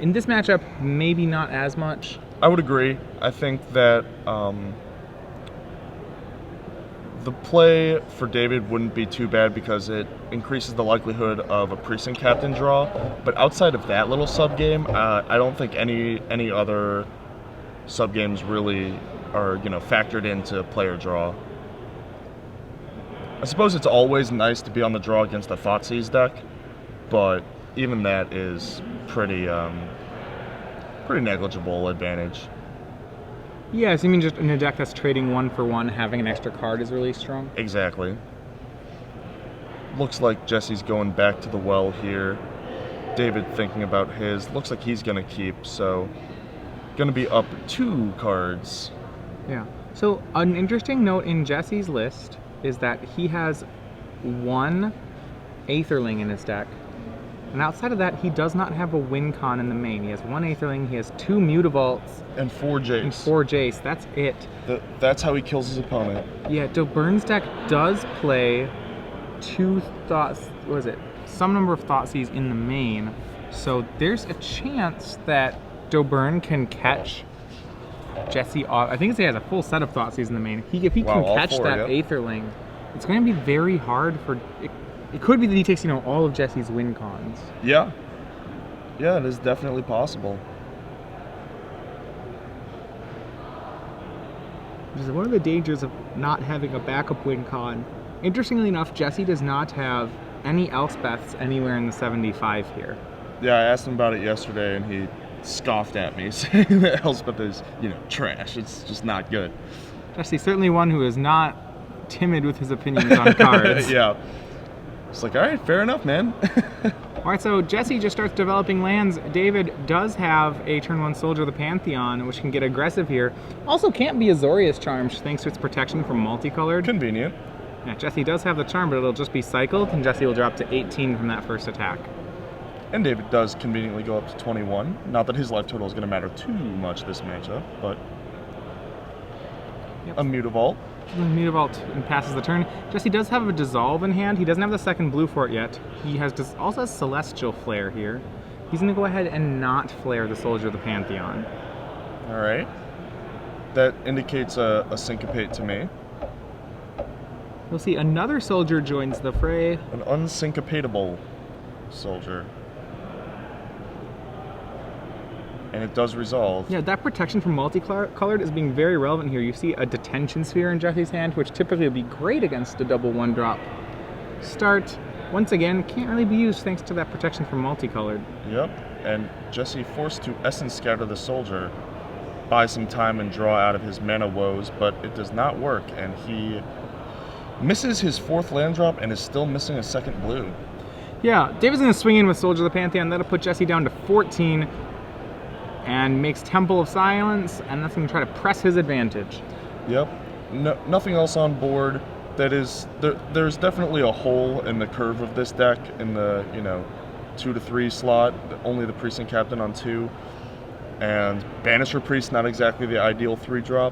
In this matchup, maybe not as much. I would agree. I think that the play for David wouldn't be too bad because it increases the likelihood of a precinct captain draw. But outside of that little sub-game, I don't think any other sub-games really are factored into player draw. I suppose it's always nice to be on the draw against a Thoughtseize deck, but even that is pretty negligible advantage. Yeah, so you mean just in a deck that's trading 1 for 1, having an extra card is really strong? Exactly. Looks like Jesse's going back to the well here. David thinking about his. Looks like he's going to keep, so going to be up 2 cards. Yeah. So an interesting note in Jesse's list is that he has 1 Aetherling in his deck. And outside of that, he does not have a win con in the main. He has 1 Aetherling, he has 2 Mutavaults. And 4 Jace. And 4 Jace, that's it. That's how he kills his opponent. Yeah, Doberne's deck does play 2 some number of Thoughtseize in the main. So there's a chance that Doberne can catch Jesse off. I think he has a full set of Thoughtseize in the main. If he can catch 4, that Aetherling, it's going to be very hard for... It could be that he takes, all of Jesse's win cons. Yeah. Yeah, it is definitely possible. Which is one of the dangers of not having a backup win con. Interestingly enough, Jesse does not have any Elspeths anywhere in the 75 here. Yeah, I asked him about it yesterday, and he scoffed at me, saying that Elspeth is, trash. It's just not good. Jesse's certainly one who is not timid with his opinions on cards. Yeah. It's like, all right, fair enough, man. All right, so Jesse just starts developing lands. David does have a turn 1 Soldier of the Pantheon, which can get aggressive here. Also can't be Azorius Charm, thanks to its protection from multicolored. Convenient. Yeah, Jesse does have the charm, but it'll just be cycled, and Jesse will drop to 18 from that first attack. And David does conveniently go up to 21. Not that his life total is going to matter too much this matchup, but a Mutavault. Mutavault and passes the turn. Jesse does have a Dissolve in hand. He doesn't have the second blue for it yet. He also has Celestial Flare here. He's going to go ahead and not flare the Soldier of the Pantheon. All right. That indicates a Syncopate to me. We'll see another soldier joins the fray. An unsyncopatable soldier. And it does resolve. Yeah, that protection from multicolored is being very relevant here. You see a Detention Sphere in Jesse's hand, which typically would be great against a double 1-drop. Start, once again, can't really be used thanks to that protection from multicolored. Yep, and Jesse forced to Essence Scatter the soldier, buy some time and draw out of his mana woes, but it does not work, and he misses his 4th land drop and is still missing a 2nd blue. Yeah, David's going to swing in with Soldier of the Pantheon. That'll put Jesse down to 14. And makes Temple of Silence, and that's going to try to press his advantage. Yep. Nothing else on board. That is, there's definitely a hole in the curve of this deck in the 2 to 3 slot. Only the Precinct Captain on 2, and Banisher Priest not exactly the ideal 3-drop.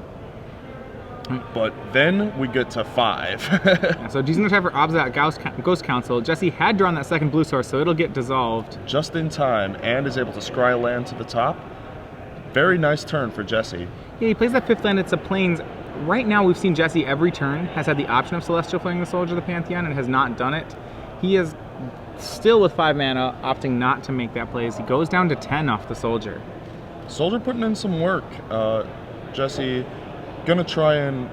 But then we get to 5. So he's going to try for Obstinate Ghost Council. Jesse had drawn that 2nd blue source, so it'll get dissolved. Just in time, and is able to scry land to the top. Very nice turn for Jesse. Yeah, he plays that 5th land. It's a Plains. Right now, we've seen Jesse every turn has had the option of Celestial Flaring the Soldier of the Pantheon and has not done it. He is still with 5 mana, opting not to make that play as he goes down to 10 off the Soldier. Soldier putting in some work. Jesse gonna try and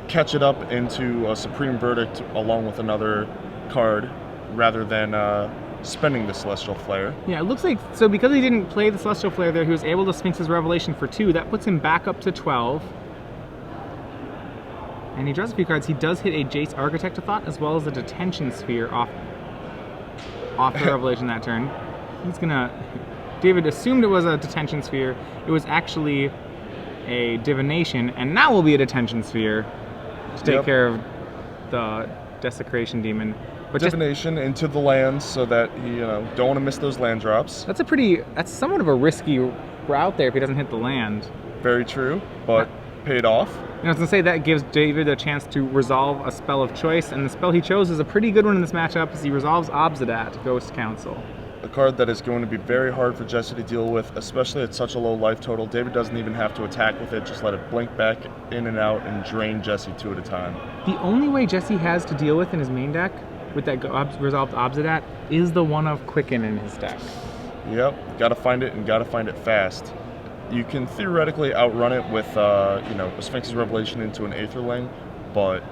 catch it up into a Supreme Verdict along with another card rather than spending the Celestial Flare. Yeah, it looks like, so because he didn't play the Celestial Flare there, he was able to Sphinx's Revelation for 2. That puts him back up to 12. And he draws a few cards. He does hit a Jace Architect of Thought as well as a Detention Sphere off the Revelation that turn. He's gonna... David assumed it was a Detention Sphere. It was actually a Divination, and now will be a Detention Sphere to take care of the Desecration Demon. But Divination into the lands so that you don't want to miss those land drops. That's somewhat of a risky route there if he doesn't hit the land. Very true, but paid off. I was going to say that gives David a chance to resolve a spell of choice, and the spell he chose is a pretty good one in this matchup as he resolves Obsidat, Ghost Council. A card that is going to be very hard for Jesse to deal with, especially at such a low life total. David doesn't even have to attack with it, just let it blink back in and out and drain Jesse 2 at a time. The only way Jesse has to deal with in his main deck, with that resolved Obsidat, is the one of Quicken in his deck. Yep, gotta find it and gotta find it fast. You can theoretically outrun it with, a Sphinx's Revelation into an Aetherling, but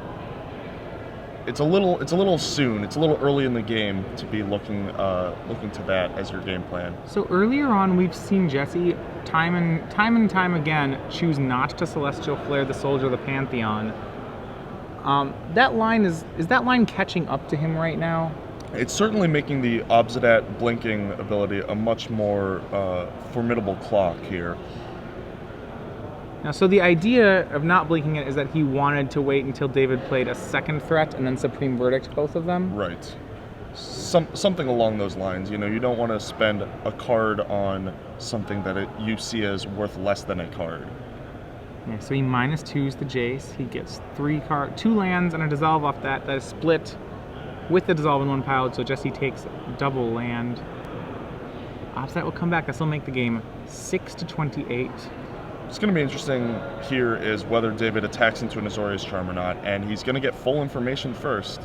it's a little soon. It's a little early in the game to be looking to that as your game plan. So earlier on, we've seen Jesse time and time again choose not to Celestial Flare the Soldier of the Pantheon. That line is that line catching up to him right now? It's certainly making the Obsidat blinking ability a much more formidable clock here. Now, so the idea of not blinking it is that he wanted to wait until David played a second threat and then Supreme Verdict both of them? Right. Something along those lines. You don't want to spend a card on something that you see as worth less than a card. Yeah, so he -2s the Jace. He gets 2 lands and a dissolve off that. That is split with the dissolve in one pile, so Jesse takes double land. Obsidat will come back. This will make the game 6-28. What's going to be interesting here is whether David attacks into an Azorius Charm or not, and he's going to get full information first.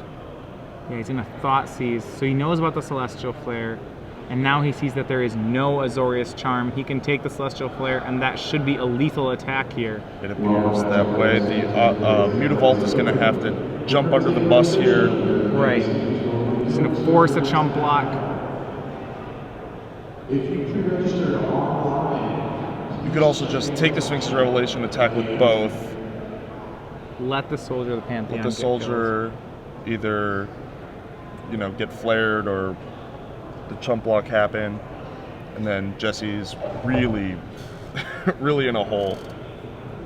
Yeah, he's going to Thought Seize, so he knows about the Celestial Flare, and now he sees that there is no Azorius Charm. He can take the Celestial Flare, and that should be a lethal attack here. It appears that way. The Mutavault is going to have to jump under the bus here. Right. He's going to force a chump block. You could also just take the Sphinx's Revelation, attack with both. Let the Soldier of the Pantheon Let the Soldier either, get flared or the chump block happen, and then Jesse's really, really in a hole.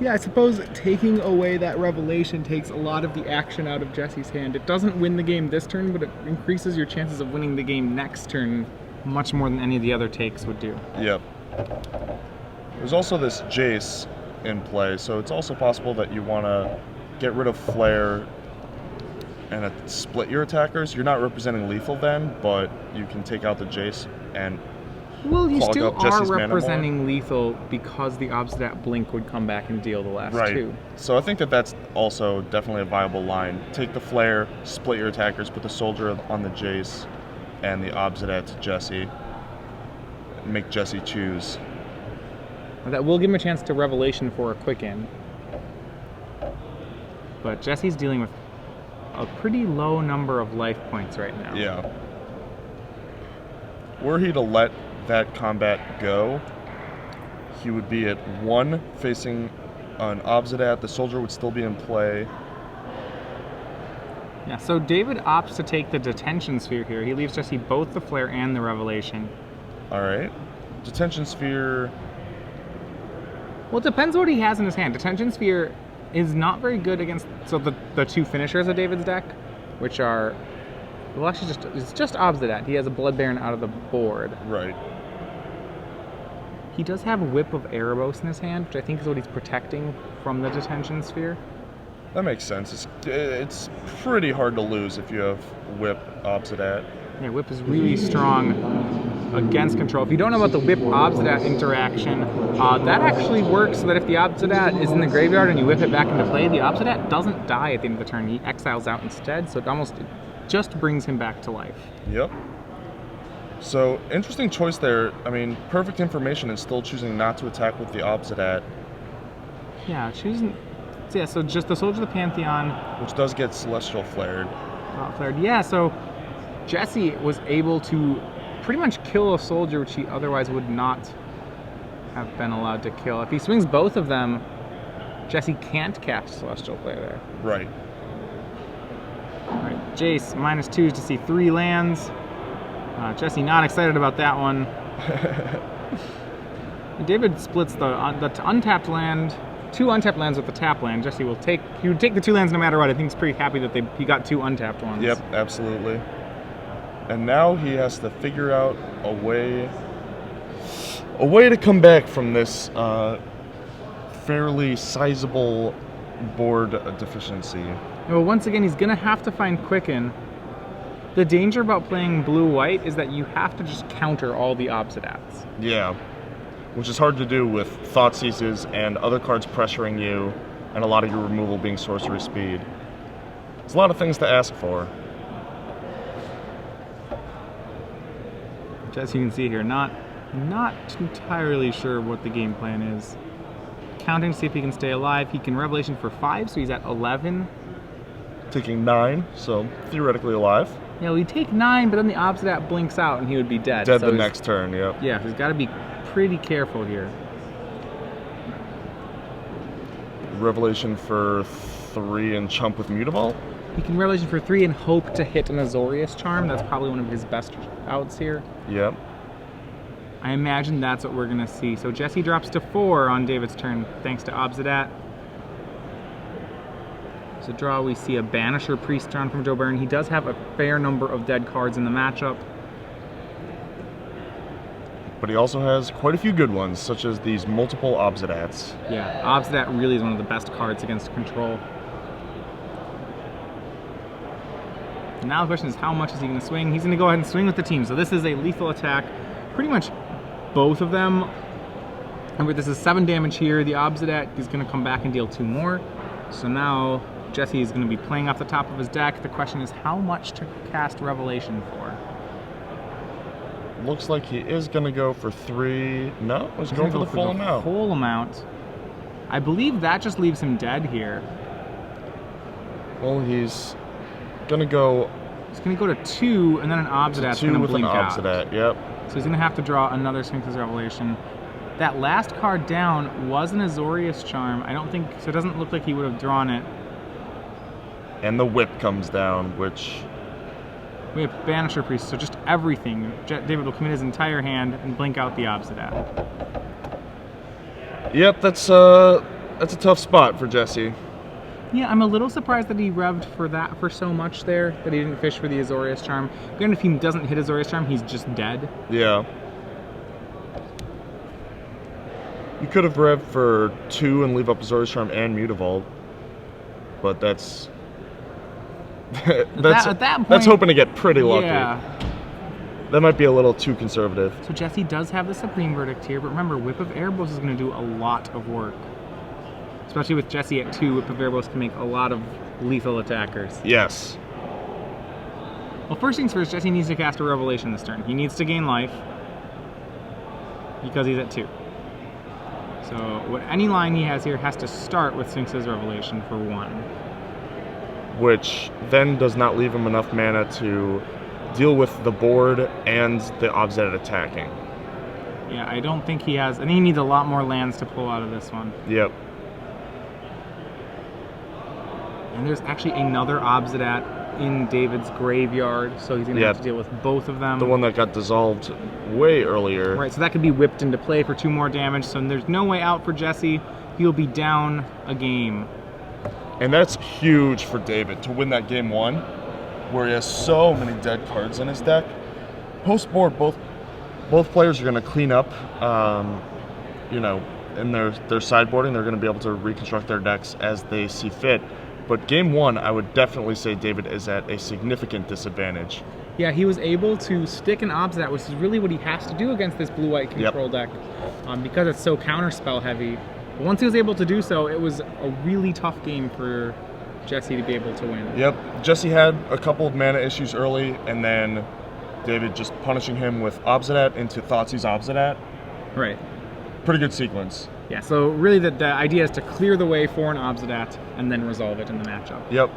Yeah, I suppose taking away that Revelation takes a lot of the action out of Jesse's hand. It doesn't win the game this turn, but it increases your chances of winning the game next turn much more than any of the other takes would do. Yep. There's also this Jace in play, so it's also possible that you want to get rid of Flare and split your attackers. You're not representing lethal then, but you can take out the Jace and you clog still up are Jesse's representing lethal because the Obsidat Blink would come back and deal the last two. So I think that's also definitely a viable line. Take the Flare, split your attackers, put the Soldier on the Jace, and the Obsidat to Jesse. Make Jesse choose. That will give him a chance to Revelation for a Quicken. But Jesse's dealing with a pretty low number of life points right now. Yeah. Were he to let that combat go, he would be at 1 facing an Obsidat. The Soldier would still be in play. Yeah, so David opts to take the Detention Sphere here. He leaves Jesse both the Flare and the Revelation. All right. Detention Sphere. Well, it depends what he has in his hand. Detention Sphere is not very good against the 2 finishers of David's deck, which are, well, actually it's just Obsidat. He has a Blood Baron out of the board. Right. He does have a Whip of Erebos in his hand, which I think is what he's protecting from the Detention Sphere. That makes sense. It's pretty hard to lose if you have Whip Obsidat. Yeah, Whip is really strong against control. If you don't know about the Whip Obsidat interaction, that actually works so that if the Obsidat is in the graveyard and you whip it back into play, the Obsidat doesn't die at the end of the turn. He exiles out instead, so it just brings him back to life. Yep. So, interesting choice there. I mean, perfect information and still choosing not to attack with the Obsidat. Yeah, choosing... So, yeah, so just the Soldier of the Pantheon... Which does get Celestial Flared. Yeah, so Jesse was able to pretty much kill a Soldier which he otherwise would not have been allowed to kill. If he swings both of them, Jesse can't cast Celestial Flare there. Right. Alright, Jace, -2s to see 3 lands. Jesse not excited about that one. David splits the untapped land, 2 untapped lands with the tap land. Jesse would take the 2 lands no matter what. I think he's pretty happy that he got 2 untapped ones. Yep, absolutely. And now he has to figure out a way to come back from this fairly sizable board deficiency. Well, once again, he's going to have to find Quicken. The danger about playing blue-white is that you have to just counter all the Obsidats. Yeah, which is hard to do with Thought Seizes and other cards pressuring you and a lot of your removal being sorcery speed. It's a lot of things to ask for. Which, as you can see here, not entirely sure what the game plan is. Counting to see if he can stay alive. He can Revelation for 5, so he's at 11. Taking 9, so theoretically alive. Yeah, well, he'd take 9, but then the Obsidat blinks out and he would be dead. Dead so the next turn, yep. Yeah, he's got to be pretty careful here. Revelation for 3 and chump with Mutavault. He can Revelation for 3 and hope to hit an Azorius Charm. That's probably one of his best outs here. Yep. I imagine that's what we're going to see. So Jesse drops to 4 on David's turn, thanks to Obsidat. So draw, we see a Banisher Priest Charm from Doberne. He does have a fair number of dead cards in the matchup. But he also has quite a few good ones, such as these multiple Obsidats. Yeah, Obsidat really is one of the best cards against control. Now the question is, how much is he going to swing? He's going to go ahead and swing with the team. So this is a lethal attack. Pretty much both of them. Remember, this is 7 damage here. The Obsidat is going to come back and deal 2 more. So now Jesse is going to be playing off the top of his deck. The question is, how much to cast Revelation for? Looks like he is going to go for 3. No, he's going for the full amount. Full amount. I believe that just leaves him dead here. Well, he's going to go... He's going to go to 2, and then an Obsidat's going to blink out. 2 with an Obsidat, yep. So he's going to have to draw another Sphinx's Revelation. That last card down was an Azorius Charm. I don't think... So it doesn't look like he would have drawn it. And the whip comes down, which... We have Banisher Priest, so just everything. David will commit his entire hand and blink out the Obsidat. Yep, that's a tough spot for Jesse. Yeah, I'm a little surprised that he revved for that for so much there, that he didn't fish for the Azorius Charm. Granted, if he doesn't hit Azorius Charm, he's just dead. Yeah. You could have revved for 2 and leave up Azorius Charm and Mutavault, but that's... at that point, that's hoping to get pretty lucky. Yeah. That might be a little too conservative. So Jesse does have the Supreme Verdict here, but remember, Whip of Erebos is going to do a lot of work. Especially with Jesse at 2, Whip of Erebos can make a lot of lethal attackers. Yes. Well, first things first, Jesse needs to cast a Revelation this turn. He needs to gain life because he's at 2. So any line he has here has to start with Sphinx's Revelation for 1. Which then does not leave him enough mana to deal with the board and the Obsidat attacking. Yeah, I don't think he has... I think he needs a lot more lands to pull out of this one. Yep. And there's actually another Obsidat in David's graveyard, so he's going to have to deal with both of them. The one that got dissolved way earlier. Right, so that could be whipped into play for 2 more damage, so there's no way out for Jesse. He'll be down a game. And that's huge for David to win that game 1, where he has so many dead cards in his deck. Post board, both players are going to clean up, you know, in their sideboarding. They're going to be able to reconstruct their decks as they see fit. But game 1, I would definitely say David is at a significant disadvantage. Yeah, he was able to stick an Obsidat, which is really what he has to do against this blue-white control deck, because it's so counterspell heavy. But once he was able to do so, it was a really tough game for Jesse to be able to win. Yep, Jesse had a couple of mana issues early, and then David just punishing him with Obsidat into Thoughtseize Obsidat. Right. Pretty good sequence. Yeah, so really the idea is to clear the way for an Obsidat and then resolve it in the matchup. Yep.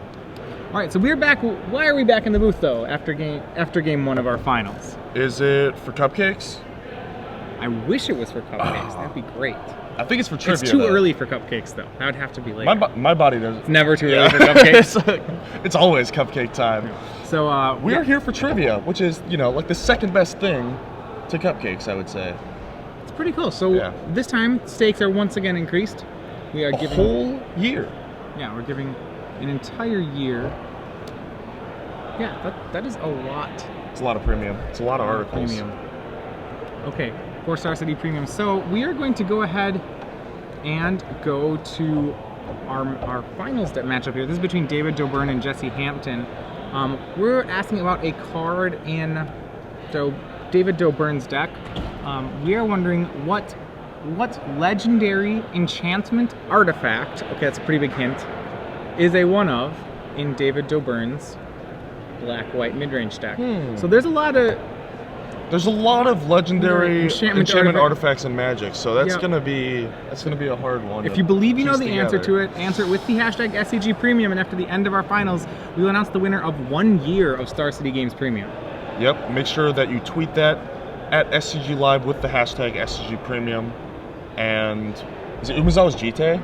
All right, so we're back. Why are we back in the booth, though, after game 1 of our finals? Is it for cupcakes? I wish it was for cupcakes. That'd be great. I think it's for trivia. It's too early for cupcakes, though. That would have to be later. My body doesn't. It's never too early for cupcakes. It's always cupcake time. So we are here for trivia, which is, you know, like the second best thing to cupcakes, I would say. It's pretty cool. So this time, stakes are once again increased. We are giving a whole year. Yeah, we're giving an entire year. Yeah, that is a lot. It's a lot of premium. It's a lot of articles. Premium. Okay, 4-Star City Premium. So we are going to go ahead and go to our finals that matchup here. This is between David Doberne and Jesse Hampton. We're asking about a card in David Doberne's deck. We are wondering what legendary enchantment artifact, okay, that's a pretty big hint, is a one of in David Doberne's black-white mid-range deck. So there's a lot of legendary enchantment artifacts in Magic, so that's gonna be a hard one. If you believe you know the answer to it, answer it with the hashtag SCG Premium, and after the end of our finals, we will announce the winner of 1 year of Star City Games Premium. Yep, make sure that you tweet that at SCG Live with the hashtag SCG Premium. And is it Umezawa's Jite?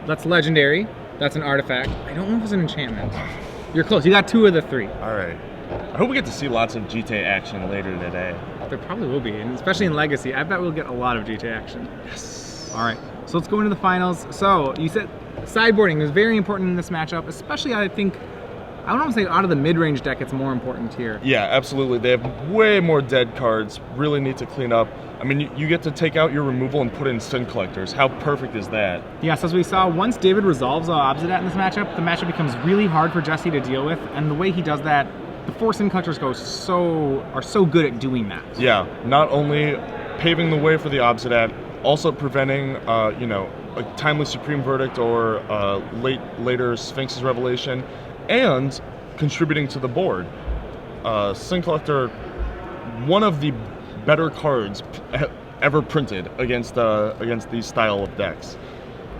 That's legendary. That's an artifact. I don't know if it's an enchantment. You're close. You got 2 of the 3. All right. I hope we get to see lots of Jite action later today. There probably will be, and especially in Legacy. I bet we'll get a lot of Jite action. Yes. All right. So let's go into the finals. So you said sideboarding is very important in this matchup, especially I don't want to say out of the mid-range deck, it's more important here. Yeah, absolutely. They have way more dead cards. Really need to clean up. I mean, you get to take out your removal and put in Sin Collectors. How perfect is that? Yes, as we saw, once David resolves Obsidat in this matchup, the matchup becomes really hard for Jesse to deal with, and the way he does that, the 4 Sin Collectors are so good at doing that. Yeah, not only paving the way for the Obsidat, also preventing, a timely Supreme Verdict or later Sphinx's Revelation, and contributing to the board. Sin Collector, one of the better cards ever printed against these style of decks.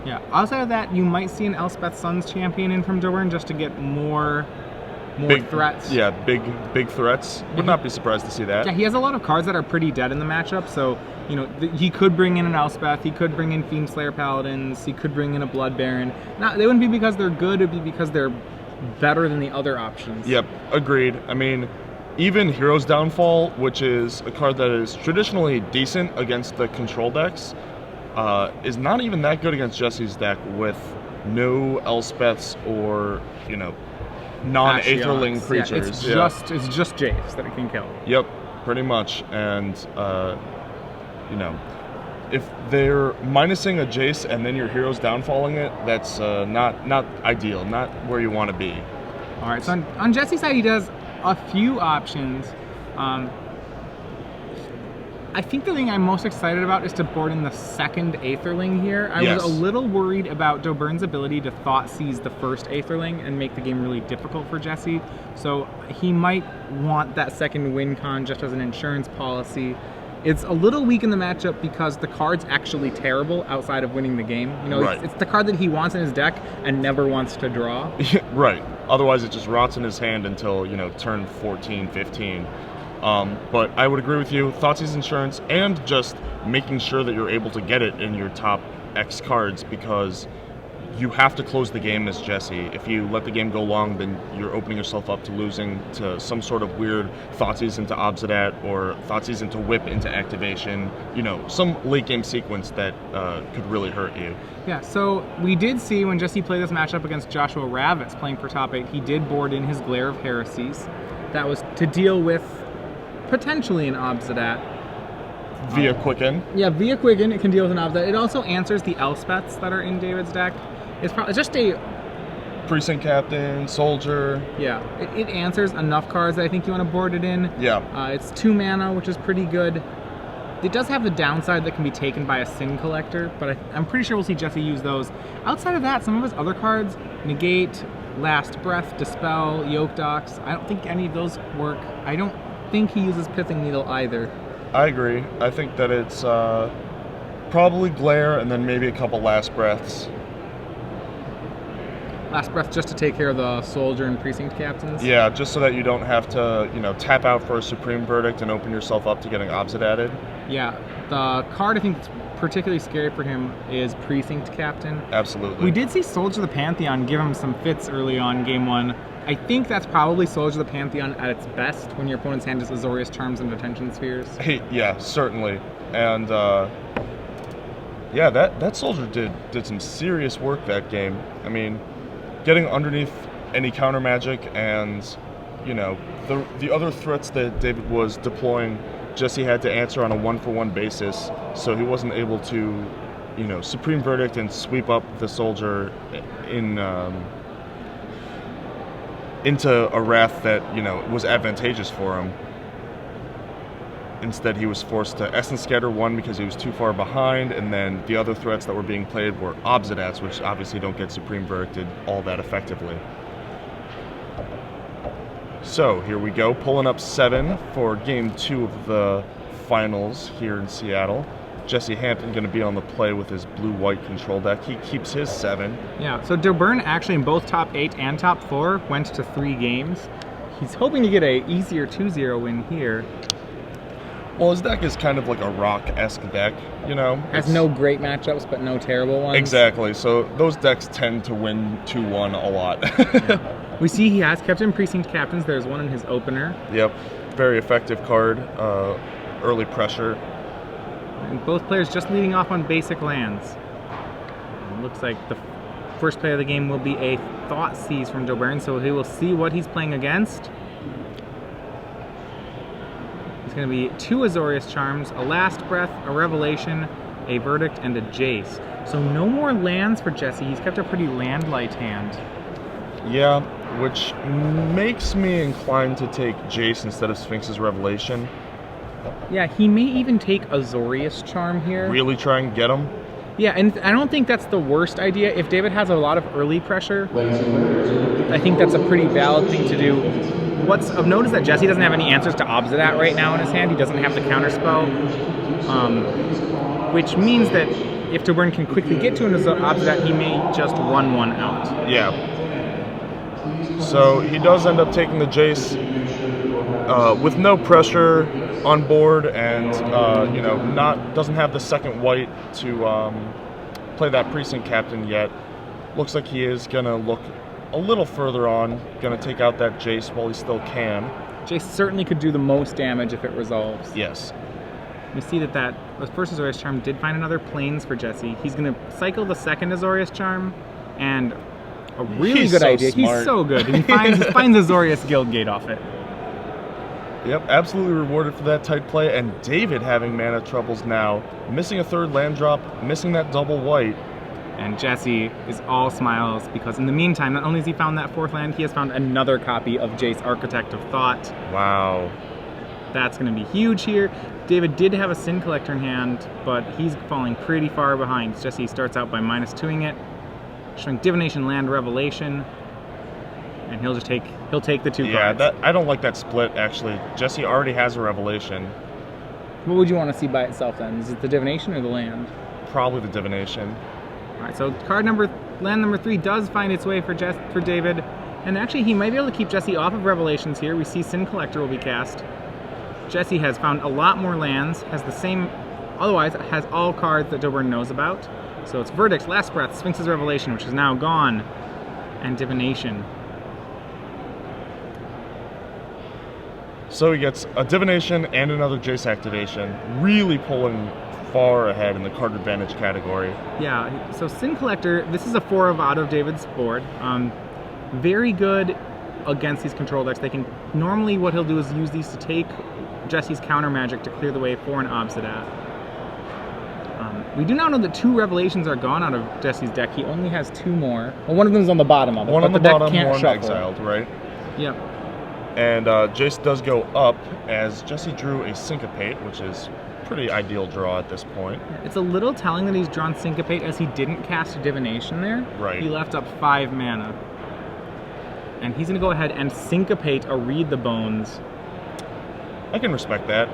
Yeah. Outside of that, you might see an Elspeth Suns champion in from Doberne just to get more big threats. Yeah, big threats. Would not be surprised to see that. Yeah, he has a lot of cards that are pretty dead in the matchup, so he could bring in an Elspeth, he could bring in Fiendslayer Paladins, he could bring in a Blood Baron. Now, they wouldn't be because they're good, it'd be because they're better than the other options. Yep, agreed. I mean, even Hero's Downfall, which is a card that is traditionally decent against the control decks, is not even that good against Jesse's deck with no Elspeths or, non-Aetherling creatures. Yeah, it's just Jace that it can kill. Yep, pretty much. And, if they're minusing a Jace and then your Hero's Downfalling it, that's not ideal, not where you want to be. All right, so on Jesse's side, he does a few options. I think the thing I'm most excited about is to board in the second Aetherling here. I was a little worried about Doberne's ability to Thought Seize the first Aetherling and make the game really difficult for Jesse. So he might want that second win con just as an insurance policy. It's a little weak in the matchup because the card's actually terrible outside of winning the game. Right. It's the card that he wants in his deck and never wants to draw. Right. Otherwise, it just rots in his hand until, turn 14, 15. But I would agree with you. Thoughtseize Insurance and just making sure that you're able to get it in your top X cards, because you have to close the game as Jesse. If you let the game go long, then you're opening yourself up to losing to some sort of weird Thoughtseize into Obsidat or Thoughtseize into Whip into activation, some late game sequence that could really hurt you. Yeah, so we did see when Jesse played this matchup against Joshua Ravitz playing for top 8, he did board in his Glare of Heresies. That was to deal with potentially an Obsidat. Via Quicken. Yeah, via Quicken, it can deal with an Obsidat. It also answers the Elspeths that are in David's deck. It's just a Precinct Captain, Soldier. Yeah, it answers enough cards that I think you want to board it in. Yeah. It's 2 mana, which is pretty good. It does have the downside that can be taken by a Sin Collector, but I'm pretty sure we'll see Jesse use those. Outside of that, some of his other cards, Negate, Last Breath, Dispel, Yoke Docs, I don't think any of those work. I don't think he uses Pithing Needle either. I agree. I think that it's probably Glare and then maybe a couple Last Breaths. Last Breath just to take care of the Soldier and Precinct Captains? Yeah, just so that you don't have to, tap out for a Supreme Verdict and open yourself up to getting Obsidated. Yeah, the card I think that's particularly scary for him is Precinct Captain. Absolutely. We did see Soldier the Pantheon give him some fits early on Game 1. I think that's probably Soldier the Pantheon at its best when your opponent's hand is Azorius Charms and Detention Spheres. Hey, yeah, certainly. And, that Soldier did some serious work that game. I mean, getting underneath any counter magic and, the other threats that David was deploying, Jesse had to answer on a 1-for-1 basis, so he wasn't able to, Supreme Verdict and sweep up the Soldier in into a wrath that, was advantageous for him. Instead, he was forced to Essence Scatter 1 because he was too far behind, and then the other threats that were being played were Obsidats, which obviously don't get Supreme Verdicted all that effectively. So, here we go, pulling up 7 for Game 2 of the finals here in Seattle. Jesse Hampton going to be on the play with his blue-white control deck. He keeps his 7. Yeah, so Doberne actually in both top 8 and top 4 went to 3 games. He's hoping to get a easier 2-0 win here. Well, his deck is kind of like a rock-esque deck, Has no great matchups, but no terrible ones. Exactly. So those decks tend to win 2-1 a lot. Yeah. We see he has kept in Precinct Captains. There's one in his opener. Yep. Very effective card. Early pressure. And both players just leading off on basic lands. And looks like the first play of the game will be a Thoughtseize from Doberne, so he will see what he's playing against. It's going to be 2 Azorius Charms, a Last Breath, a Revelation, a Verdict, and a Jace. So no more lands for Jesse. He's kept a pretty land-light hand. Yeah, which makes me inclined to take Jace instead of Sphinx's Revelation. Yeah, he may even take Azorius Charm here. Really try and get him? Yeah, and I don't think that's the worst idea. If David has a lot of early pressure, I think that's a pretty valid thing to do. What's of note is that Jesse doesn't have any answers to Obsidat right now in his hand. He doesn't have the counterspell, which means that if Doberne can quickly get to an Obsidat, he may just run one out. Yeah. So he does end up taking the Jace with no pressure on board, and doesn't have the second white to play that Precinct Captain yet. Looks like he is gonna look a little further on, gonna take out that Jace while he still can. Jace certainly could do the most damage if it resolves. Yes. We see that the first Azorius Charm did find another Plains for Jesse. He's gonna cycle the second Azorius Charm, and a really good idea. Smart. He's so good. He finds Azorius Guildgate off it. Yep, absolutely rewarded for that tight play, and David having mana troubles now, missing a third land drop, missing that double white. And Jesse is all smiles because in the meantime, not only has he found that 4th land, he has found another copy of Jace, Architect of Thought. Wow. That's going to be huge here. David did have a Sin Collector in hand, but he's falling pretty far behind. Jesse starts out by -2ing it, showing Divination, Land, Revelation, and he'll take the 2 cards. Yeah, I don't like that split, actually. Jesse already has a Revelation. What would you want to see by itself then? Is it the Divination or the land? Probably the Divination. All right, so land number 3 does find its way for David, and actually he might be able to keep Jesse off of Revelations here. We see Sin Collector will be cast. Jesse has found a lot more lands, otherwise has all cards that Doberne knows about. So it's Verdict, Last Breath, Sphinx's Revelation, which is now gone, and Divination. So he gets a Divination and another Jace activation, really pulling far ahead in the card advantage category. Yeah, so Sin Collector, this is a 4 of out of David's board. Very good against these control decks. Normally what he'll do is use these to take Jesse's counter magic to clear the way for an Obsidat. We do now know that 2 Revelations are gone out of Jesse's deck. He only has 2 more. Well, one of them is on the bottom of it. One on the deck bottom, can't one shuffle. exiled, right? Yep. And Jace does go up as Jesse drew a Syncopate, which is pretty ideal draw at this point. It's a little telling that he's drawn Syncopate as he didn't cast a Divination there. Right. He left up 5 mana. And he's going to go ahead and Syncopate a Read the Bones. I can respect that.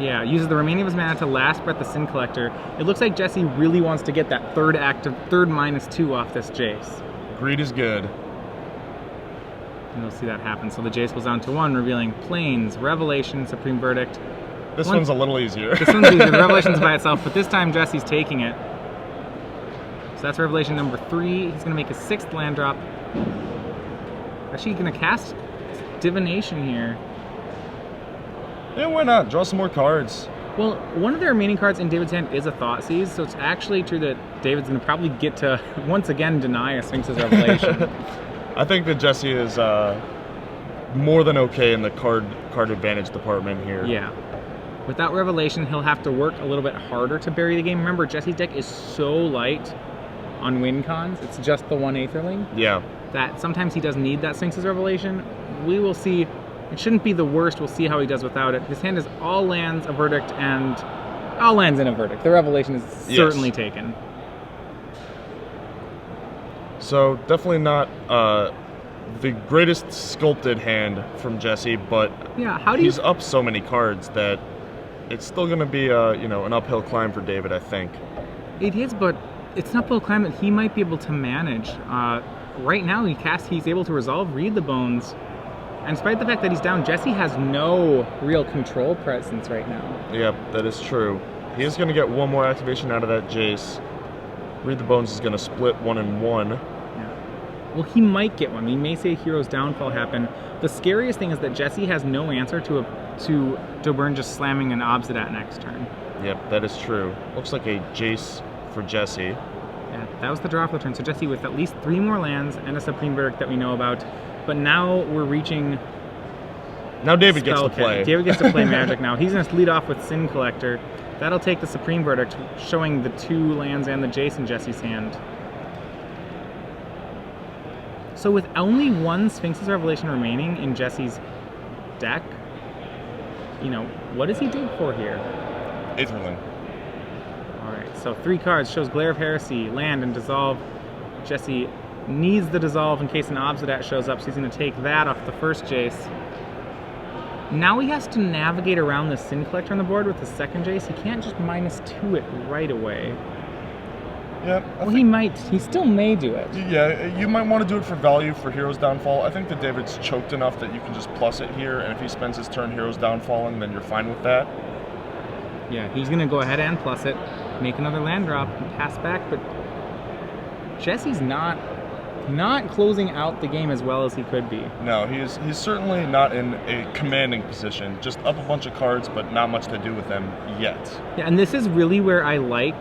Yeah, uses the remaining of his mana to Last Breath the Sin Collector. It looks like Jesse really wants to get that third -2 off this Jace. Greed is good. And you'll see that happen. So the Jace goes down to 1, revealing Plains, Revelation, Supreme Verdict. This one's a little easier. This one's easier. The Revelation's by itself, but this time Jesse's taking it. So that's Revelation number 3. He's going to make his 6th land drop. Actually, he's going to cast Divination here. Yeah, why not? Draw some more cards. Well, one of the remaining cards in David's hand is a Thoughtseize, so it's actually true that David's going to probably get to, once again, deny a Sphinx's Revelation. I think that Jesse is more than okay in the card advantage department here. Yeah. Without Revelation, he'll have to work a little bit harder to bury the game. Remember, Jesse's deck is so light on win cons. It's just the one Aetherling. Yeah. That sometimes he does need that Sphinx's Revelation. We will see. It shouldn't be the worst. We'll see how he does without it. His hand is all lands, a verdict, and all lands in a verdict. The Revelation is certainly taken. So definitely not the greatest sculpted hand from Jesse, but yeah, how do he's up so many cards that it's still going to be an uphill climb for David, I think. It is, but it's an uphill climb that he might be able to manage. Right now, he's able to resolve Read the Bones, and despite the fact that he's down, Jesse has no real control presence right now. Yep, that is true. He is going to get one more activation out of that Jace. Read the Bones is going to split 1 and 1. Yeah. Well, he might get one. He may say Hero's Downfall happen. The scariest thing is that Jesse has no answer to Doberne just slamming an Obsidat next turn. Yep, that is true. Looks like a Jace for Jesse. Yeah, that was the draw for the turn. So Jesse with at least 3 more lands and a Supreme Verdict that we know about. But now we're reaching... Now David gets to play. David gets to play Magic now. He's going to lead off with Sin Collector. That'll take the Supreme Verdict, showing the 2 lands and the Jace in Jesse's hand. So with only 1 Sphinx's Revelation remaining in Jesse's deck, what does he dig for here? Aetherling. Alright, so 3 cards. Shows Glare of Heresy, land, and dissolve. Jesse needs the dissolve in case an Obsidat shows up, so he's going to take that off the first Jace. Now he has to navigate around the Sin Collector on the board with the second Jace. He can't just -2 it right away. Yeah. Well, he might. He still may do it. Yeah, you might want to do it for value for Hero's Downfall. I think that David's choked enough that you can just plus it here, and if he spends his turn Hero's Downfalling, then you're fine with that. Yeah, he's going to go ahead and plus it, make another land drop, and pass back, but Jesse's not closing out the game as well as he could be. No, he's certainly not in a commanding position. Just up a bunch of cards, but not much to do with them yet. Yeah, and this is really where I like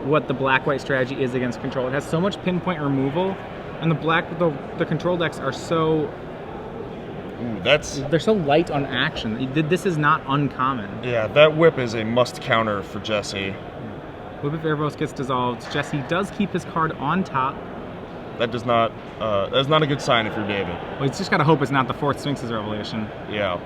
what the black-white strategy is against control. It has so much pinpoint removal, and the control decks are so... Ooh, they're so light on action. This is not uncommon. Yeah, that whip is a must counter for Jesse. Whip of Erebos gets dissolved. Jesse does keep his card on top. That's not a good sign if you're David. Well, he's just got to hope it's not the 4th Sphinx's Revelation. Yeah.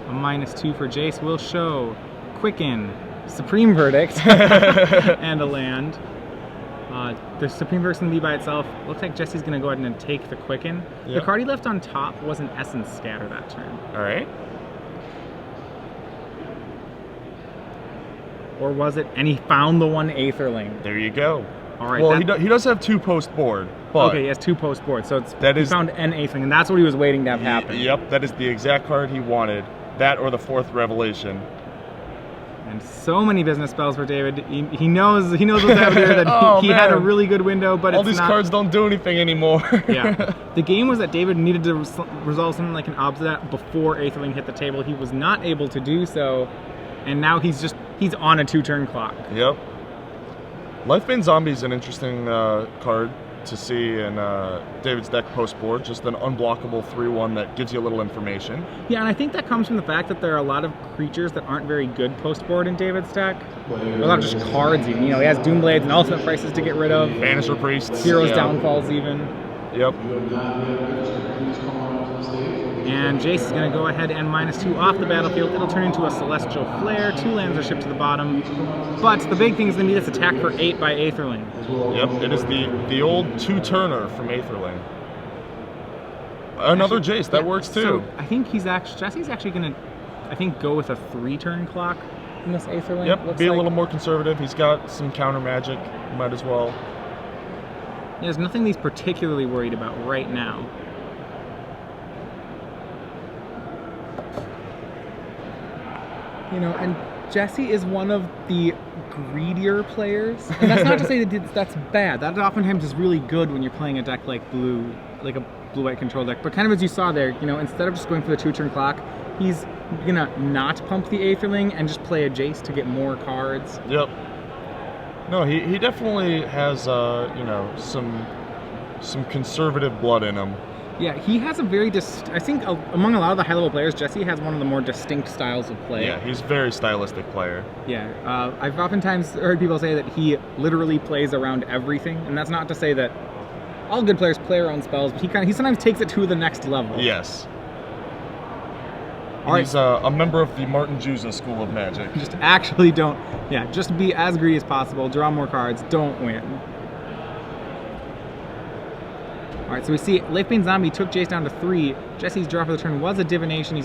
A -2 for Jace will show Quicken, Supreme Verdict, and a land. The Supreme Verdict's going to be by itself. Looks like Jesse's going to go ahead and take the Quicken. Yep. The card he left on top was an Essence Scatter that turn. All right. Or was it? And he found the 1 Aetherling. There you go. All right. Well, he does have 2 post board, but okay, he has 2 post board, so he found an Aetherling, and that's what he was waiting to have happen. Yep, that is the exact card he wanted. That or the 4th Revelation. And so many business spells for David. He knows what's happening here. That he had a really good window, but all these cards don't do anything anymore. Yeah, the game was that David needed to resolve something like an Obsidat before Aetherling hit the table. He was not able to do so, and now he's on a 2-turn clock. Yep. Lifebane Zombie is an interesting card to see in David's deck post board. Just an unblockable 3/1 that gives you a little information. Yeah, and I think that comes from the fact that there are a lot of creatures that aren't very good post board in David's deck. A lot of just cards even. He has Doomblades and Ultimate Prices to get rid of. Banisher Priests. Hero's Downfalls even. Yep. And Jace is going to go ahead and -2 off the battlefield. It'll turn into a Celestial Flare. 2 lands are shipped to the bottom. But the big thing is going to be this attack for 8 by Aetherling. Yep, it is the old 2-turner from Aetherling. Another Jace, that works too. So I think Jesse's actually going to, go with a 3-turn clock in this Aetherling. Yep, be a little more conservative. He's got some counter magic, might as well. Yeah, there's nothing he's particularly worried about right now. And Jesse is one of the greedier players. And that's not to say that that's bad. That oftentimes is really good when you're playing a deck like a blue-white control deck. But kind of as you saw there, instead of just going for the 2-turn clock, he's gonna not pump the Aetherling and just play a Jace to get more cards. Yep. No, he definitely has some conservative blood in him. Yeah, he has a very I think among a lot of the high-level players, Jesse has one of the more distinct styles of play. Yeah, he's a very stylistic player. Yeah, I've oftentimes heard people say that he literally plays around everything, and that's not to say that all good players play around spells, but he sometimes takes it to the next level. Yes. All right. He's a member of the Martin Juza School of Magic. Just actually don't, just be as greedy as possible, draw more cards, don't win. All right, so we see Lifebane Zombie took Jace down to 3. Jesse's draw for the turn was a Divination.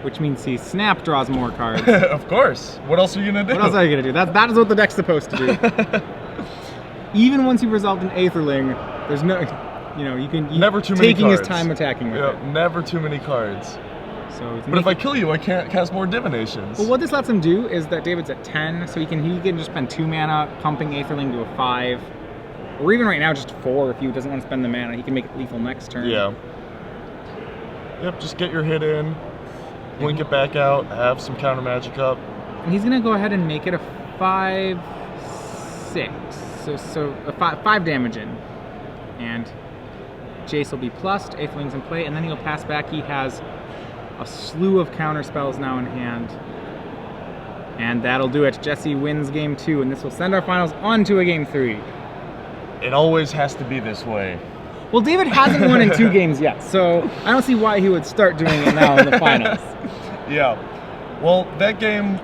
Which means he snap draws more cards. Of course. What else are you gonna do? What else are you gonna do? That is what the deck's supposed to do. Even once you resolved an Aetherling, there's no, never too many taking cards. his time attacking with it. Never too many cards. So but if I kill you, I can't cast more Divinations. Well, what this lets him do is that David's at 10, so he can just spend 2 mana, pumping Aetherling to a 5. Or even right now, just 4 if he doesn't want to spend the mana. He can make it lethal next turn. Yeah. Yep, just get your hit in, blink it back out, have some counter magic up. And he's going to go ahead and make it a 5/6. So a 5 damage in. And Jace will be plussed, Aetherling's in play, and then he'll pass back. He has a slew of counter spells now in hand. And that'll do it. Jesse wins game 2, and this will send our finals on to a game 3. It always has to be this way. Well, David hasn't won in 2 games yet, so I don't see why he would start doing it now in the finals. Yeah. Well, that game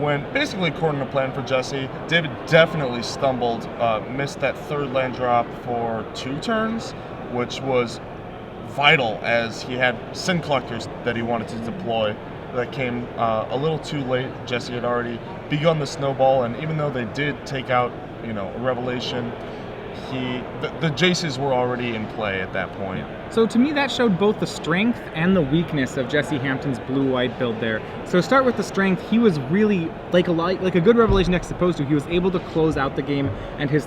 went basically according to plan for Jesse. David definitely stumbled, missed that 3rd land drop for 2 turns, which was vital as he had Sin Collectors that he wanted to deploy. That came a little too late. Jesse had already begun the snowball, and even though they did take out a Revelation, the Jaces were already in play at that point. So to me, that showed both the strength and the weakness of Jesse Hampton's blue-white build there. So start with the strength. He was really like a good Revelation deck supposed to. He was able to close out the game, and his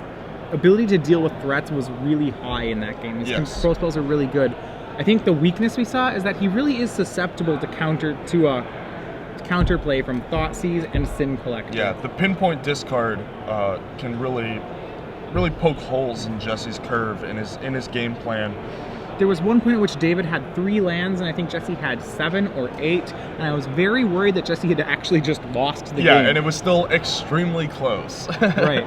ability to deal with threats was really high in that game. His control spells are really good. I think the weakness we saw is that he really is susceptible to counterplay from Thoughtseize and Sin Collector. Yeah, the pinpoint discard can really poke holes in Jesse's curve in his game plan. There was one point at which David had 3 lands, and I think Jesse had 7 or 8, and I was very worried that Jesse had actually just lost the game. Yeah, and it was still extremely close. Right.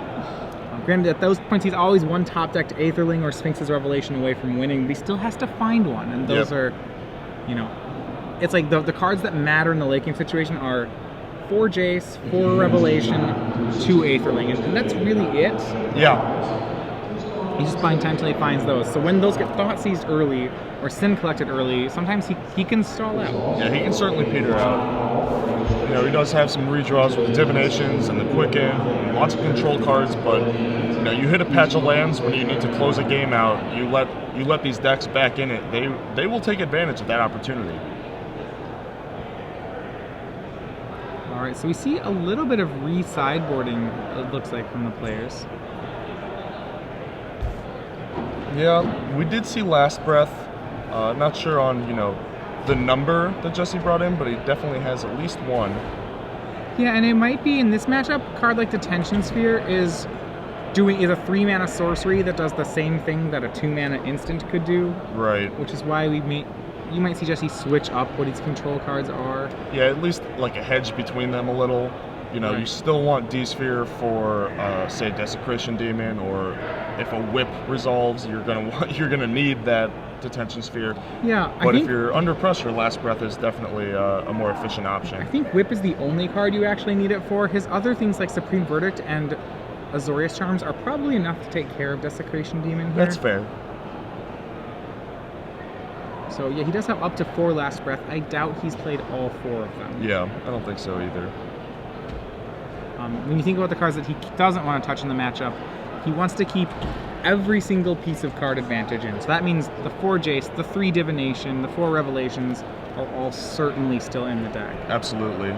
Granted, at those points, he's always one top-decked Aetherling or Sphinx's Revelation away from winning, but he still has to find one, and those are, it's like the cards that matter in the late game situation are 4 Jace, 4 Revelation, 2 Aetherling, and that's really it. Yeah. He's just buying time till he finds those. So when those get Thoughtseize early or Sin Collected early, sometimes he can stall out. Yeah, he can certainly peter out. He does have some redraws with Divinations and the Quicken, lots of control cards, but you hit a patch of lands when you need to close a game out. You let these decks back in it. They will take advantage of that opportunity. All right, so we see a little bit of re-sideboarding, it looks like, from the players. Yeah, we did see Last Breath. Not sure on, the number that Jesse brought in, but he definitely has at least 1. Yeah, and it might be in this matchup, a card like Detention Sphere is a 3-mana sorcery that does the same thing that a 2-mana instant could do. Right. Which is why you might see Jesse switch up what his control cards are. Yeah, at least like a hedge between them a little. Right. You still want D-Sphere for, say, Desecration Demon, or if a Whip resolves, you're gonna need that Detention Sphere. Yeah, but if you're under pressure, Last Breath is definitely a more efficient option. I think Whip is the only card you actually need it for. His other things like Supreme Verdict and Azorius Charms are probably enough to take care of Desecration Demon here. That's fair. So yeah, he does have up to 4 Last Breath. I doubt he's played all 4 of them. Yeah, I don't think so either. When you think about the cards that he doesn't want to touch in the matchup, he wants to keep every single piece of card advantage in. So that means the 4 Jace, the 3 Divination, the 4 Revelations are all certainly still in the deck. Absolutely.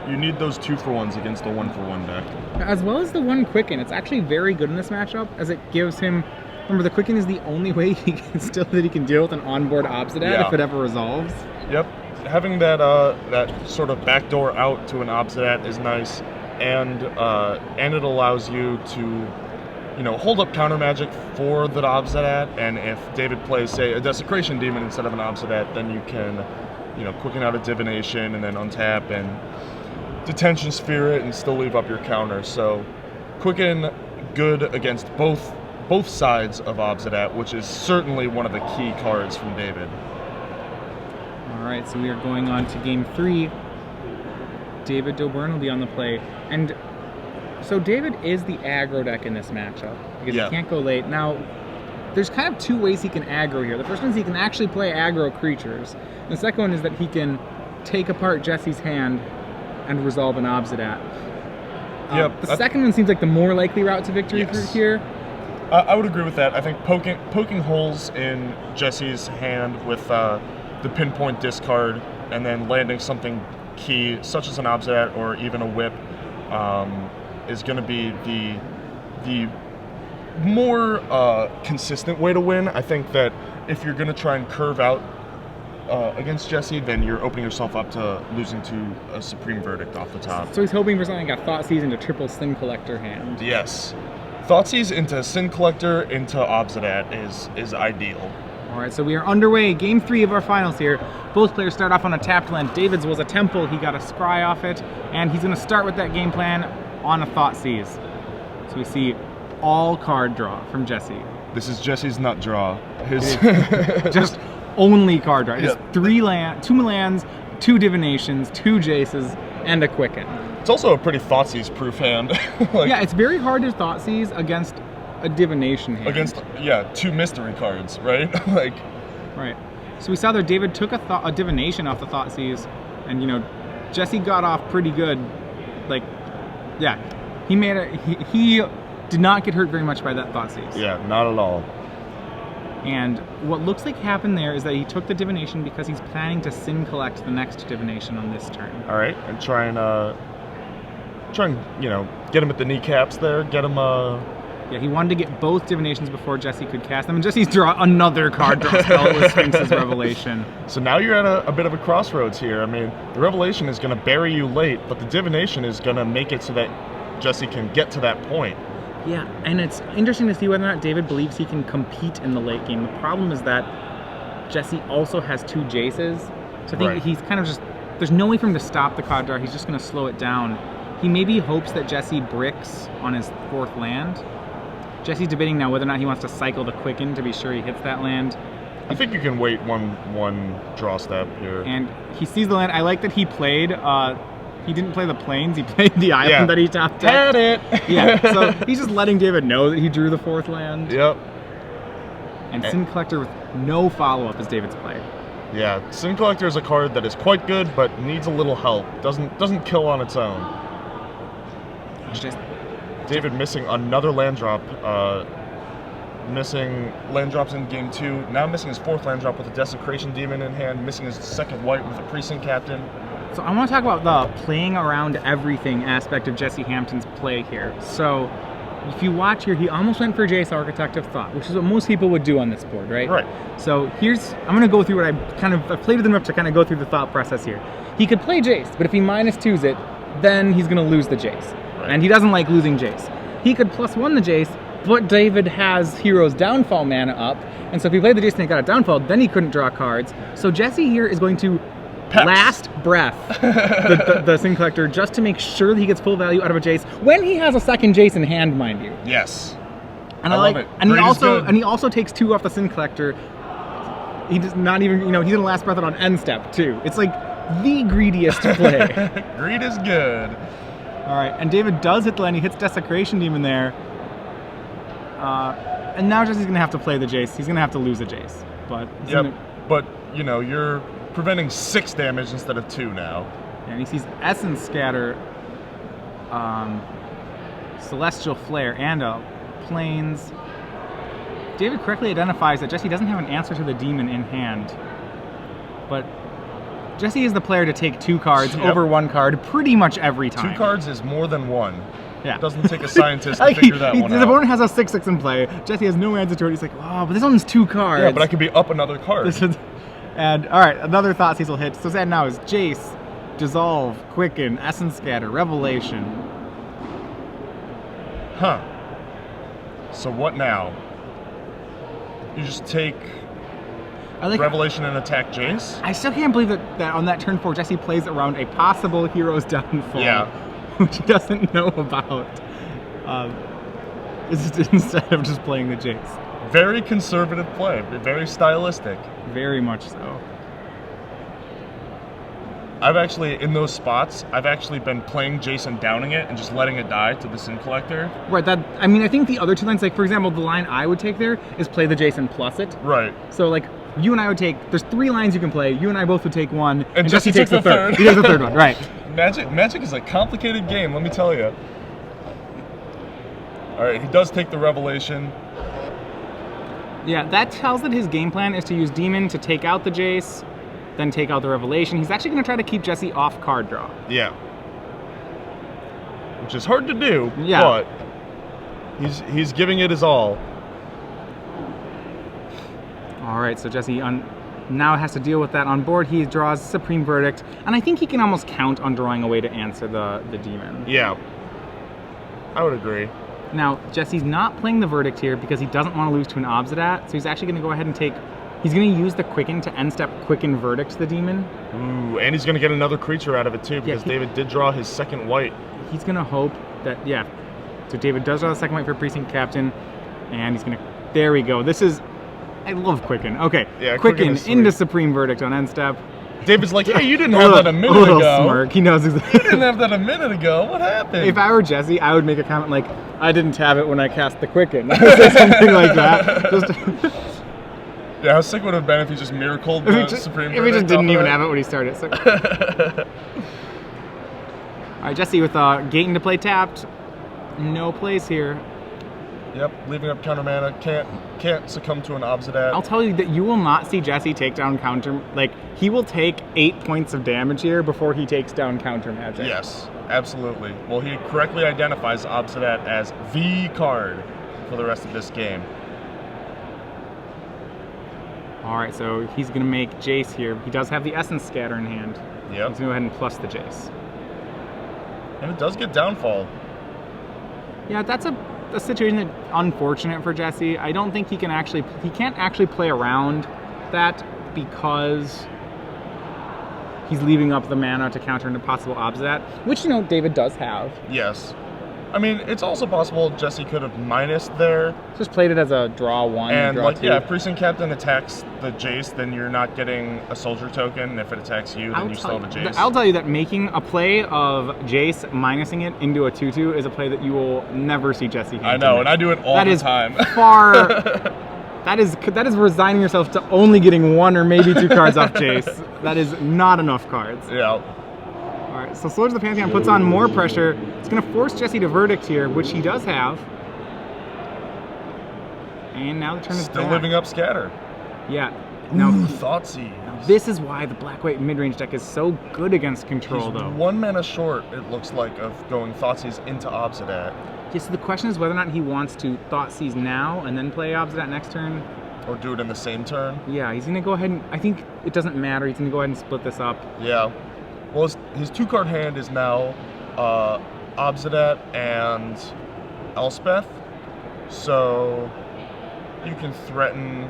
You need those 2-for-1s against a 1-for-1 deck. As well as the 1 Quicken. It's actually very good in this matchup, as it gives him... Remember, the Quicken is the only way he can deal with an onboard Obsidian if it ever resolves. Yep. Having that sort of backdoor out to an Obsidian is nice, and it allows you to hold up counter magic for the Obsidat, and if David plays, say, a Desecration Demon instead of an Obsidat, then you can, quicken out a Divination and then untap and Detention Sphere it and still leave up your counter. So Quicken good against both sides of Obsidat, which is certainly one of the key cards from David. All right, so we are going on to game 3. David Doberne will be on the play, and so David is the aggro deck in this matchup because he can't go late. Now, there's kind of 2 ways he can aggro here. The first one is he can actually play aggro creatures. And the second one is that he can take apart Jesse's hand and resolve an Obsidat. The second one seems like the more likely route to victory here. I would agree with that. I think poking holes in Jesse's hand with the pinpoint discard and then landing something key, such as an Obsidat or even a whip, is going to be the more consistent way to win. I think that if you're going to try and curve out against Jesse, then you're opening yourself up to losing to a Supreme Verdict off the top. So he's hoping for something like a Thoughtseize into triple Sin Collector hand. Yes. Thoughtseize into Sin Collector into Obsidat is ideal. All right, so we are underway. Game 3 of our finals here. Both players start off on a tapped land. David's was a Temple. He got a Scry off it, and he's going to start with that game plan on a Thoughtseize. So we see all card draw from Jesse. This is Jesse's nut draw. His just only card draw. Just 2 lands, 2 divinations, 2 Jaces, and a Quicken. It's also a pretty Thoughtseize proof hand. It's very hard to Thoughtseize against a divination hand. Against 2 mystery cards, right? Right. So we saw there David took a divination off the Thoughtseize, and Jesse got off pretty good. He made he did not get hurt very much by that Thoughtseize. Yeah, not at all. And what looks like happened there is that he took the divination because he's planning to Sin Collect the next divination on this turn. All right, and try and get him at the kneecaps there, get him Yeah, he wanted to get both divinations before Jesse could cast them, and Jesse's draw another card draw spell. It was Sphinx's Revelation. So now you're at a bit of a crossroads here. I mean, the Revelation is going to bury you late, but the divination is going to make it so that Jesse can get to that point. Yeah, and it's interesting to see whether or not David believes he can compete in the late game. The problem is that Jesse also has 2 Jaces, so I think he's kind of just, there's no way for him to stop the card draw. He's just going to slow it down. He maybe hopes that Jesse bricks on his 4th land. Jesse's debating now whether or not he wants to cycle the Quicken to be sure he hits that land. I think you can wait one draw step here. And he sees the land. I like that he played, he didn't play the plains, he played the island that he tapped at. Had it! Yeah, so he's just letting David know that he drew the 4th land. Yep. And Sin Collector with no follow-up is David's play. Yeah, Sin Collector is a card that is quite good, but needs a little help. Doesn't kill on its own. David missing another land drop. Missing land drops in game 2. Now missing his 4th land drop with a Desecration Demon in hand. Missing his 2nd white with a Precinct Captain. So I want to talk about the playing around everything aspect of Jesse Hampton's play here. So if you watch here, he almost went for Jace, Architect of Thought, which is what most people would do on this board, right? Right. So I'm going to go through what I've played with him up to kind of go through the thought process here. He could play Jace, but if he -2s it, then he's going to lose the Jace. Right. And he doesn't like losing Jace. He could +1 the Jace, but David has Hero's Downfall mana up, and so if he played the Jace and he got a Downfall, then he couldn't draw cards. So Jesse here is going to last breath the Sin Collector just to make sure that he gets full value out of a Jace when he has a 2nd Jace in hand, mind you. Yes. And I love it. And he also takes 2 off the Sin Collector. He does not even, he's gonna last breath it on end step too. It's like the greediest play. Greed is good. All right, and David does hit the land. He hits Desecration Demon there. And now Jesse's gonna have to play the Jace. He's gonna have to lose a Jace. But but you're preventing 6 damage instead of 2 now. Yeah, and he sees Essence Scatter, Celestial Flare, and a Plains. David correctly identifies that Jesse doesn't have an answer to the demon in hand. But Jesse is the player to take 2 cards over 1 card pretty much every time. 2 cards is more than 1. Yeah. It doesn't take a scientist to figure that one out. The opponent has a 6/6 in play. Jesse has no answer to it. He's like, oh, but this one's 2 cards. Yeah, but I could be up another card. And, all right, another Thoughtseize will hit. So sad now is Jace, Dissolve, Quicken, Essence Scatter, Revelation. Huh. So what now? You just take I like. Revelation and attack Jace? I still can't believe that on that turn 4, Jesse plays around a possible hero's downfall, Yeah. which he doesn't know about. Instead of just playing the Jace. Very conservative play, very stylistic. Very much so. I've actually, in those spots, I've actually been playing Jace and downing it and just letting it die to the Sin Collector. Right, I mean, I think the other two lines, like, for example, the line I would take there is play the Jace and plus it. Right. So, like, you and I would take, there's 3 lines you can play, you and I both would take one, And Jesse takes takes the third. He takes the third one, right. Magic is a complicated game, let me tell you. Alright, he does take the Revelation. Yeah, that tells that his game plan is to use Demon to take out the Jace, then take out the Revelation. He's actually going to try to keep Jesse off card draw. Yeah. Which is hard to do, Yeah. but he's giving it his all. All right, so Jesse now has to deal with that on board. He draws Supreme Verdict, and I think he can almost count on drawing a way to answer the Demon. Yeah. I would agree. Now, Jesse's not playing the Verdict here because he doesn't want to lose to an Obsidat, so he's actually going to go ahead and take... He's going to use the Quicken to end-step Quicken Verdict the Demon. Ooh, and he's going to get another creature out of it too, because David did draw his second white. He's going to hope that, yeah. So David does draw the second white for Precinct Captain, and he's going to... There we go. This is... I love Quicken. Okay, Yeah, Quicken is sweet. into Supreme Verdict on end-step. David's like, hey, you didn't have that a minute A little ago. smirk. He knows You exactly. didn't have that a minute ago. What happened? If I were Jesse, I would make a comment like, I didn't have it when I cast the Quicken. I would say something like that. Just... Yeah, how sick would it have been if he just miracled the Supreme If he just Verdict didn't off even of have it when he started. So. All right, Jesse with Gaten to play tapped. No plays here. Yep, leaving up counter mana. Can't succumb to an Obsidat. I'll tell you that you will not see Jesse take down counter. Like, he will take 8 points of damage here before he takes down counter magic. Yes, absolutely. Well, he correctly identifies Obsidat as the card for the rest of this game. All right, so he's going to make Jace here. He does have the Essence Scatter in hand. Yep. He's going to go ahead and plus the Jace. And it does get downfall. Yeah, that's a situation that's unfortunate for Jesse. I don't think he can't actually play around that because he's leaving up the mana to counter an impossible Obsidat, which, David does have. Yes. I mean, it's also possible Jesse could have minused there. Just played it as a draw 1 And, draw 2. if Precinct Captain attacks the Jace, then you're not getting a soldier token. If it attacks you, then you still have a Jace. I'll tell you that making a play of Jace minusing it into a 2/2 is a play that you will never see Jesse Hampton I know, make. and I do it all the time. That is resigning yourself to only getting 1 or maybe 2 cards off Jace. That is not enough cards. Yeah. All right, so Swords of the Pantheon puts on more pressure. It's going to force Jesse to Verdict here, which he does have. And now the turn is Still back. living up Scatter. Yeah. Now, Ooh, Thoughtseize. this is why the black-white mid-range deck is so good against control, He's though. 1 mana short, it looks like, of going Thoughtseize into Obsidat. Yeah, so the question is whether or not he wants to Thoughtseize now and then play Obsidat next turn. Or do it in the same turn. Yeah, he's going to go ahead and... I think it doesn't matter. He's going to go ahead and split this up. Yeah. Well, his 2-card hand is now Obsidat and Elspeth. So you can threaten...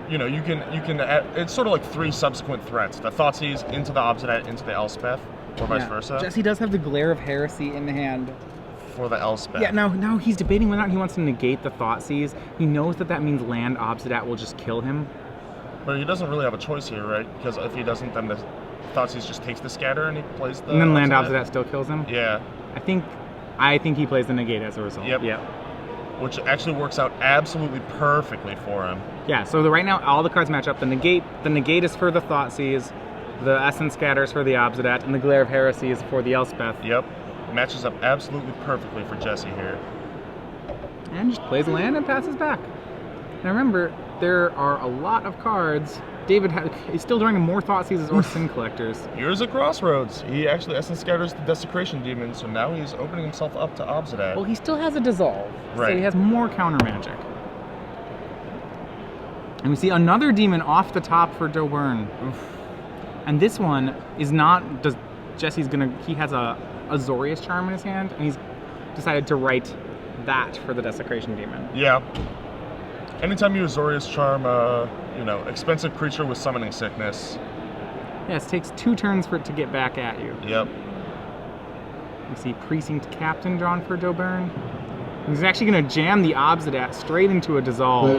You can add, it's sort of like 3 subsequent threats. The Thoughtseize into the Obsidat into the Elspeth, or vice versa. Jesse does have the Glare of Heresy in hand. For the Elspeth. Yeah, now he's debating whether or not he wants to negate the Thoughtseize. He knows that means land Obsidat will just kill him. But he doesn't really have a choice here, right? Because if he doesn't, then the Thoughtseize just takes the Scatter and he plays the... And then land Obsidat still kills him? Yeah. I think he plays the negate as a result. Yep. Which actually works out absolutely perfectly for him. Yeah, so right now all the cards match up. The negate is for the Thoughtseize, the Essence Scatter is for the Obsidat, and the Glare of Heresy is for the Elspeth. Yep. Matches up absolutely perfectly for Jesse here. And just plays land and passes back. Now remember, there are a lot of cards. David is still drawing more Thoughtseizes or Sin Collectors. Here's a crossroads. He actually Essence Scatters the Desecration Demon, so now he's opening himself up to Obsidat. Well, he still has a Dissolve, Right. so he has more counter magic. And we see another demon off the top for Doberne. And this one is not... He has a Azorius Charm in his hand, and he's decided to write that for the Desecration Demon. Yeah. Anytime you Azorius Charm, expensive creature with summoning sickness. Yes, it takes 2 turns for it to get back at you. Yep. You see Precinct Captain drawn for Doberne. He's actually going to jam the Obsidat straight into a Dissolve.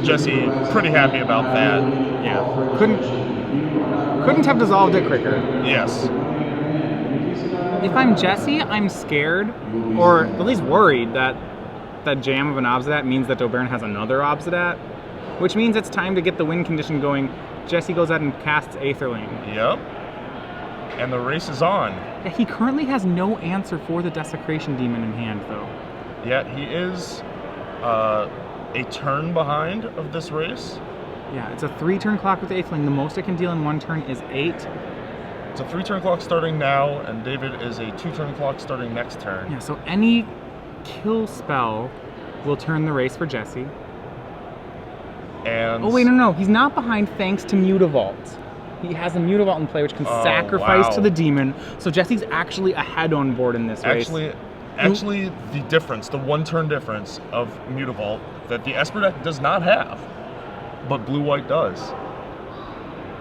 Jesse, pretty happy about that. Yeah. Couldn't have dissolved it quicker. Yes. If I'm Jesse, I'm scared, or at least worried that that jam of an Obsidat means that Doberne has another Obsidat, which means it's time to get the win condition going. Jesse goes out and casts Aetherling. Yep. And the race is on. Yeah, he currently has no answer for the Desecration Demon in hand, though. Yeah, he is a turn behind of this race. Yeah, it's a 3-turn clock with Aetherling. The most it can deal in 1 turn is 8. It's a 3-turn clock starting now, and David is a 2-turn clock starting next turn. Yeah, so any kill spell will turn the race for Jesse. And oh wait, no, he's not behind thanks to Mutavault. He has a Mutavault in play which can sacrifice to the demon, so Jesse's actually ahead on board in this race. Actually, the difference, the 1-turn difference of Mutavault that the Esper deck does not have, but blue-white does.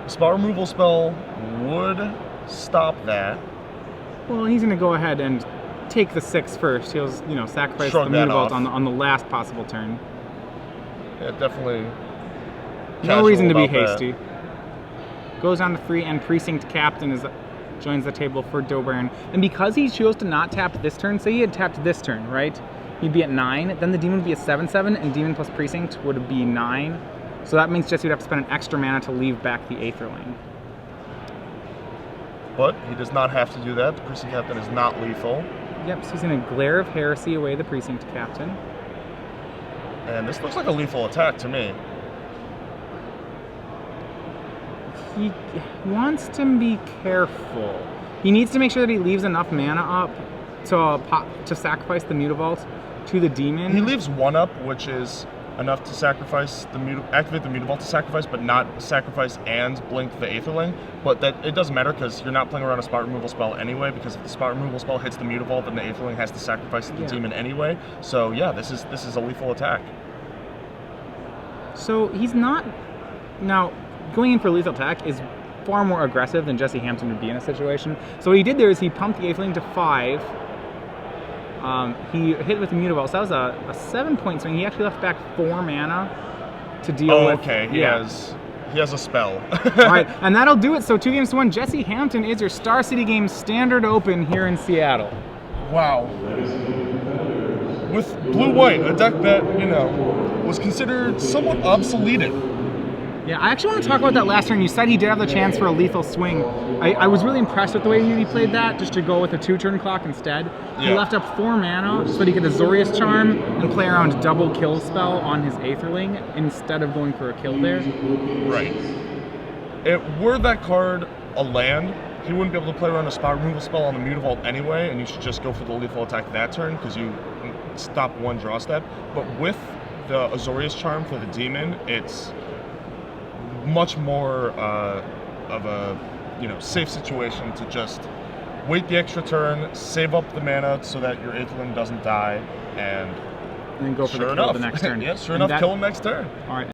The spell removal spell would stop that. Well, he's going to go ahead and take the 6 first. He'll, sacrifice Shrug the Mutavault off. on the last possible turn. Yeah, definitely. No reason to be about hasty. Goes down to 3, and Precinct Captain joins the table for Doberne. And because he chose to not tap this turn, say he had tapped this turn, right? He'd be at 9, then the demon would be a 7/7, and demon plus Precinct would be 9. So that means Jesse would have to spend an extra mana to leave back the Aetherling. But he does not have to do that. The Precinct Captain is not lethal. Yep, so he's going to Glare of Heresy away the Precinct Captain. And this looks like a lethal attack to me. He wants to be careful. He needs to make sure that he leaves enough mana up to sacrifice the Mutavault to the demon. He leaves 1 up, which is enough to sacrifice activate the Mutavault to sacrifice, but not sacrifice and blink the Aetherling. But that it doesn't matter because you're not playing around a spot removal spell anyway. Because if the spot removal spell hits the Mutavault, then the Aetherling has to sacrifice the demon anyway. So yeah, this is a lethal attack. So he's not now going in for lethal attack is far more aggressive than Jesse Hampton would be in a situation. So what he did there is he pumped the Aetherling to 5. He hit with the Mutavault, so that was a 7-point swing. He actually left back 4 mana to deal with. Okay. He has a spell. All right, and that'll do it. So 2-1. Jesse Hampton is your Star City Games Standard Open here in Seattle. Wow. With blue-white, a deck that, was considered somewhat obsoleted. Yeah, I actually want to talk about that last turn. You said he did have the chance for a lethal swing. I was really impressed with the way he played that, just to go with a 2-turn clock instead. He left up 4 mana so that he could Azorius Charm and play around double kill spell on his Aetherling instead of going for a kill there. Right. Were that card a land, he wouldn't be able to play around a spot removal spell on the Mutavault anyway, and you should just go for the lethal attack that turn because you stop 1 draw step. But with the Azorius Charm for the demon, it's much more of a safe situation to just wait the extra turn, save up the mana so that your Aetherling doesn't die, and then go for the kill the next turn. Yeah, sure enough, kill him next turn. All right.